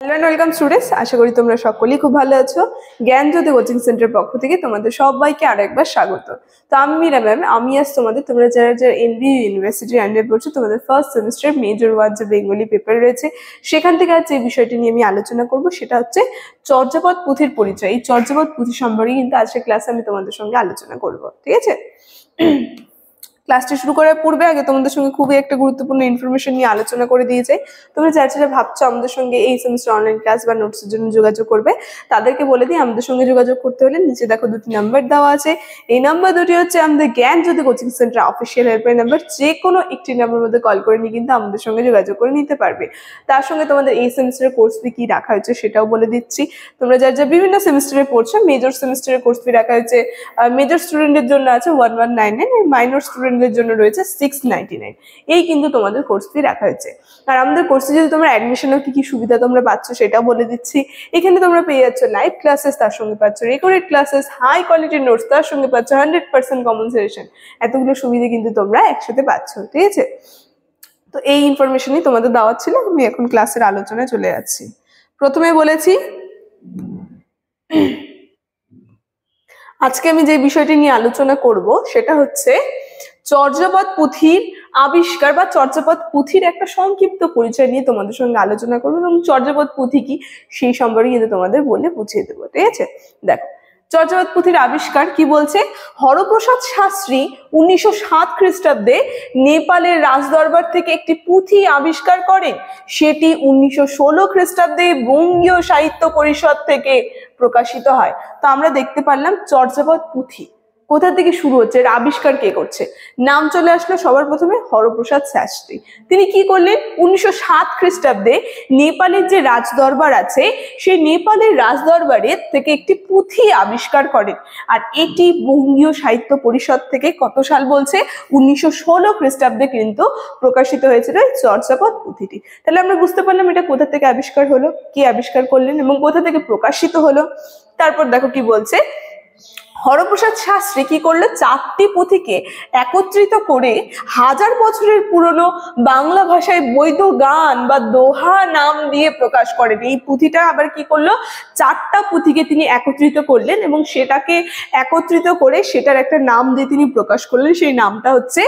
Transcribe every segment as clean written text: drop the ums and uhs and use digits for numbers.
Hello and welcome students, আশা করি তোমরা সকলেই খুব ভালো আছো। জ্ঞানজ্যোতি কোচিং সেন্টারের পক্ষ থেকে তোমাদের সবাইকে আরো একবার স্বাগত। তো আমি মীরা ম্যাম, আমি আজ তোমরা যারা যারা এনবিইউ ইউনিভার্সিটি আন্ডারে পড়ছো, তোমাদের ফার্স্ট সেমিস্টার মেজর 1 যে বেঙ্গলি পেপার রয়েছে, সেখান থেকে আজ যে বিষয়টি নিয়ে আমি আলোচনা করব সেটা হচ্ছে চর্যাপদ পুঁথির পরিচয়। এই চর্যাপদ পুঁথি সম্পর্কে কিন্তু আজকের ক্লাসে আমি তোমাদের সঙ্গে আলোচনা করব, ঠিক আছে? ক্লাসটি শুরু করার পূর্বে আগে তোমাদের সঙ্গে খুবই একটা গুরুত্বপূর্ণ ইনফরমেশন নিয়ে আলোচনা করে দিয়েছে। তোমরা যারা যারা ভাবছো আমাদের সঙ্গে এই সেমিস্টার অনলাইন ক্লাস বা নোটসের জন্য যোগাযোগ করবে, তাদেরকে বলে দিই আমাদের সঙ্গে যোগাযোগ করতে হলে নিচে দেখো দুটি নাম্বার দেওয়া আছে। এই নাম্বার দুটি হচ্ছে আমাদের Gyanjyoti coaching centre official helpline number. যে কোনো একটি নাম্বার মধ্যে কল করে নিয়ে কিন্তু আমাদের সঙ্গে যোগাযোগ করে নিতে পারবে। তার সঙ্গে তোমাদের এই সেমিস্টারের কোর্স ফি কি রাখা হয়েছে সেটাও বলে দিচ্ছি। তোমরা যারা যা বিভিন্ন সেমিস্টারে পড়ছো, মেজর সেমিস্টারের কোর্স ফি রাখা হয়েছে মেজর স্টুডেন্টের জন্য আছে 1199, আর মাইনর স্টুডেন্টদের জন্য রয়েছে 699। এই কিন্তু তোমাদের কোর্স ফি রাখা হয়েছে। আর আমাদের কোর্সে যদি তোমরা অ্যাডমিশনের কি কি সুবিধা তোমরা পাচ্ছ সেটাও বলে দিচ্ছি। এখানে তোমরা পেয়ে যাচ্ছ লাইভ ক্লাসেস, তার সঙ্গে পাচ্ছ রেকর্ডেড ক্লাসেস, হাই কোয়ালিটির নোটস, তার সঙ্গে পাচ্ছ 100% কমন সাজেশন। এতগুলো সুবিধা কিন্তু তোমরা একসাথে পাচ্ছ, ঠিক আছে? তো এই ইনফরমেশনই তোমাদের দেওয়া ছিল। আমি এখন ক্লাসের আলোচনায় চলে যাচ্ছি। প্রথমে বলেছি আজকে আমি যে বিষয়টি নিয়ে আলোচনা করব সেটা হচ্ছে চর্যাপদ পুঁথির আবিষ্কার বা চর্যাপদ পুঁথির একটা সংক্ষিপ্ত পরিচয় নিয়ে তোমাদের সঙ্গে আলোচনা করবো, এবং চর্যাপদ পুঁথি কি সেই সম্পর্কে কিন্তু তোমাদের বলে বুঝিয়ে দেবো, ঠিক আছে? দেখো, চর্যাপদ পুঁথির আবিষ্কার কি বলছে। হরপ্রসাদ শাস্ত্রী 1907 খ্রিস্টাব্দে নেপালের রাজদরবার থেকে একটি পুঁথি আবিষ্কার করেন। সেটি 1916 খ্রিস্টাব্দে বঙ্গীয় সাহিত্য পরিষদ থেকে প্রকাশিত হয়। তো আমরা দেখতে পারলাম চর্যাপদ পুঁথি কোথা থেকে শুরু হচ্ছে, এর আবিষ্কার কে করছে। নাম চলে আসলো সবার প্রথমে হরপ্রসাদ শাস্ত্রী। তিনি কি করলেন, 1907 খ্রিস্টাব্দে নেপালের যে রাজদরবার আছে সেই নেপালের রাজদরবারের থেকে একটি পুঁথি আবিষ্কার করেন। আর এটি বঙ্গীয় সাহিত্য পরিষদ থেকে কত সাল বলছে, 1916 খ্রিস্টাব্দে কিন্তু প্রকাশিত হয়েছিল এই চর্যাপদ পুঁথিটি। তাহলে আমরা বুঝতে পারলাম এটা কোথা থেকে আবিষ্কার হলো, কি আবিষ্কার করলেন এবং কোথা থেকে প্রকাশিত হলো। তারপর দেখো কি বলছে, হরপ্রসাদ শাস্ত্রী কি করলো, 4টি পুঁথিকে একত্রিত করে 1000 বছরের পুরনো বাংলা ভাষায় বৈধ গান বা দোহা নাম দিয়ে প্রকাশ করেন। এই পুঁথিটা আবার কি করলো, 4টা পুঁথিকে তিনি একত্রিত করলেন এবং সেটাকে একত্রিত করে সেটার একটা নাম দিয়ে তিনি প্রকাশ করলেন। সেই নামটা হচ্ছে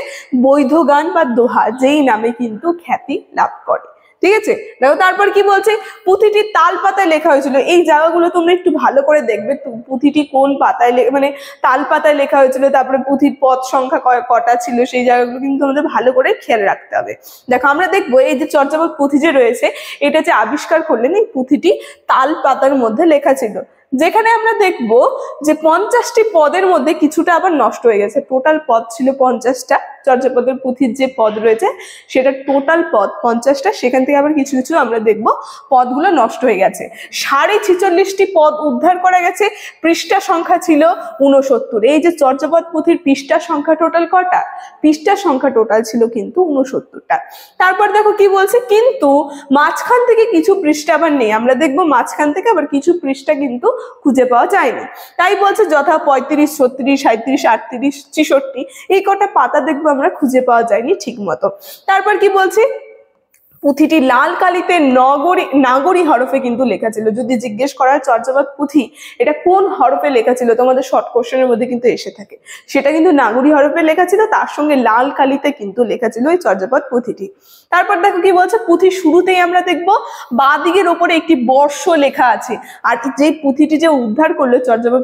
বৈধ গান বা দোহা, যেই নামে কিন্তু খ্যাতি লাভ করে, ঠিক আছে? দেখো তারপর কি বলছে, পুঁথিটি তাল পাতায় লেখা হয়েছিল। এই জায়গাগুলো তোমরা একটু ভালো করে দেখবে, পুঁথিটি কোন পাতায় মানে তাল পাতায় লেখা হয়েছিল, তারপরে পুঁথির পদ সংখ্যা কটা ছিল, সেই জায়গাগুলো কিন্তু আমাদের ভালো করে খেয়াল রাখতে হবে। দেখো আমরা দেখবো এই যে চর্যাপদ পুঁথি যে রয়েছে, এটা যে আবিষ্কার করলেন, এই পুঁথিটি তাল পাতার মধ্যে লেখা ছিল। যেখানে আমরা দেখবো যে 50টি পদের মধ্যে কিছুটা আবার নষ্ট হয়ে গেছে। টোটাল পদ ছিল 50টা, চর্যাপদের পুঁথির যে পদ রয়েছে সেটা টোটাল পদ 50টা, সেখান থেকে আবার কিছু কিছু আমরা দেখবো পদগুলো নষ্ট হয়ে গেছে। 46.5টি পদ উদ্ধার করা গেছে। পৃষ্ঠা সংখ্যা ছিল 69। এই যে চর্যাপদ পুঁথির পৃষ্ঠা সংখ্যা টোটাল কটা, পৃষ্ঠা সংখ্যা টোটাল ছিল কিন্তু 69টা। তারপর দেখো কি বলছে, কিন্তু মাঝখান থেকে কিছু পৃষ্ঠা আবার নেই। আমরা দেখবো মাঝখান থেকে আবার কিছু পৃষ্ঠা কিন্তু খুঁজে পাওয়া যায়নি। তাই বলছে যথা 35, 36, 37, 38, 66 এই কটা পাতা দেখবো আমরা খুঁজে পাওয়া যায়নি ঠিক মতো। তারপর কি বলছে, পুঁথিটি লাল কালিতে নাগরী হরফে কিন্তু লেখা ছিল। যদি জিজ্ঞেস করা চর্যাপদ পুঁথি এটা কোন হরফে লেখা ছিল, তোমাদের শর্ট কোশ্চেনের মধ্যে কিন্তু এসে থাকে, সেটা কিন্তু নাগরী হরফে লেখা ছিল, তার সঙ্গে লাল কালিতে কিন্তু লেখা ছিল এই চর্যাপদ পুঁথিটি। তারপর দেখো কি বলছে, পুঁথির শুরুতেই আমরা দেখবো বাঁ দিকের ওপরে একটি বর্ষ লেখা আছে। আর যে পুঁথিটি যে উদ্ধার করলো চর্যাপদ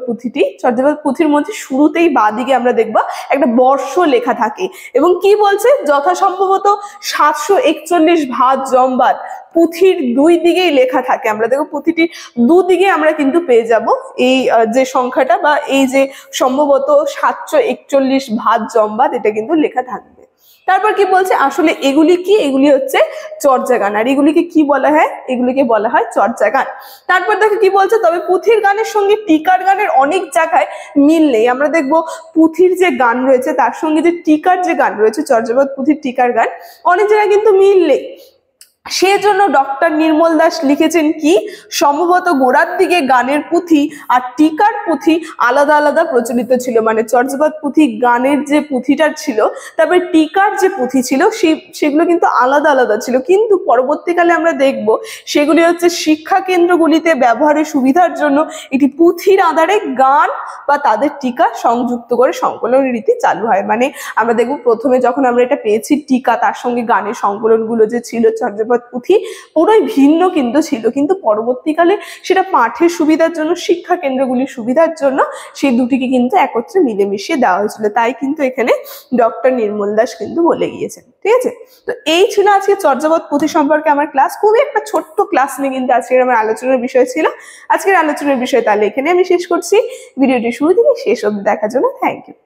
পুঁথির মধ্যে শুরুতেই বাঁ দিকে আমরা দেখবো একটা বর্ষ লেখা থাকে। এবং কি বলছে, যথাসম্ভবত 741 ভাগ জমবাদ পুঁথির 2 দিকেই লেখা থাকে। আমরা দেখো পুঁথিটির 2 দিকে আমরা কিন্তু পেয়ে যাব এই যে সংখ্যাটা, বা এই যে সম্ভবত 741 ভাগ জমবাদ, এটা কিন্তু লেখা থাকবে। তারপর কি বলছে, আসলে এগুলি কি, এগুলি হচ্ছে চর্যাগান। আর এগুলিকে কি বলা হয়, এগুলিকে বলা হয় চর্যাগান। তারপর দেখো কি বলছে, তবে পুঁথির গানের সঙ্গে টিকার গানের অনেক জায়গায় মিল নেই। আমরা দেখবো পুঁথির যে গান রয়েছে তার সঙ্গে যে টিকার যে গান রয়েছে, চর্যাপদ পুঁথির টিকার গান, অনেক জায়গায় কিন্তু মিল নেই। সেজন্য ডক্টর নির্মল দাস লিখেছেন কি, সম্ভবত গোড়ার দিকে গানের পুঁথি আর টিকার পুঁথি আলাদা আলাদা প্রচলিত ছিল, মানে চর্যাপদ পুঁথি গানের যে পুঁথিটা ছিল, তারপরে টিকার যে পুঁথি ছিল সেগুলো কিন্তু আলাদা আলাদা ছিল। কিন্তু পরবর্তীকালে আমরা দেখব সেগুলি হচ্ছে শিক্ষা কেন্দ্রগুলিতে ব্যবহারের সুবিধার জন্য একটি পুঁথির আধারে গান বা তাদের টিকা সংযুক্ত করে সংকলন রীতি চালু হয়। মানে আমরা দেখব প্রথমে যখন আমরা এটা পেয়েছি টিকা, তার সঙ্গে গানের সংকলনগুলো যে ছিল চর্যাপদ পুঁথি পুরোই ভিন্ন কিন্তু ছিল, কিন্তু পরবর্তীকালে সেটা পাঠের সুবিধার জন্য, শিক্ষা কেন্দ্রগুলির সুবিধার জন্য সেই দুটিকে কিন্তু একত্রে মিলেমিশিয়ে দেওয়া হয়েছিল। তাই কিন্তু এখানে ডক্টর নির্মল দাস কিন্তু বলে গিয়েছেন। ঠিক আছে, তো এই ছিল আজকে চর্যাপদ পুঁথি সম্পর্কে আমার ক্লাস। খুবই একটা ছোট্ট ক্লাস নিয়ে কিন্তু আজকের আমার আলোচনার বিষয় ছিল। আজকের আলোচনার বিষয় তাহলে এখানে আমি শেষ করছি। ভিডিওটি শুরু থেকে শেষ অবধি দেখার জন্য থ্যাংক ইউ।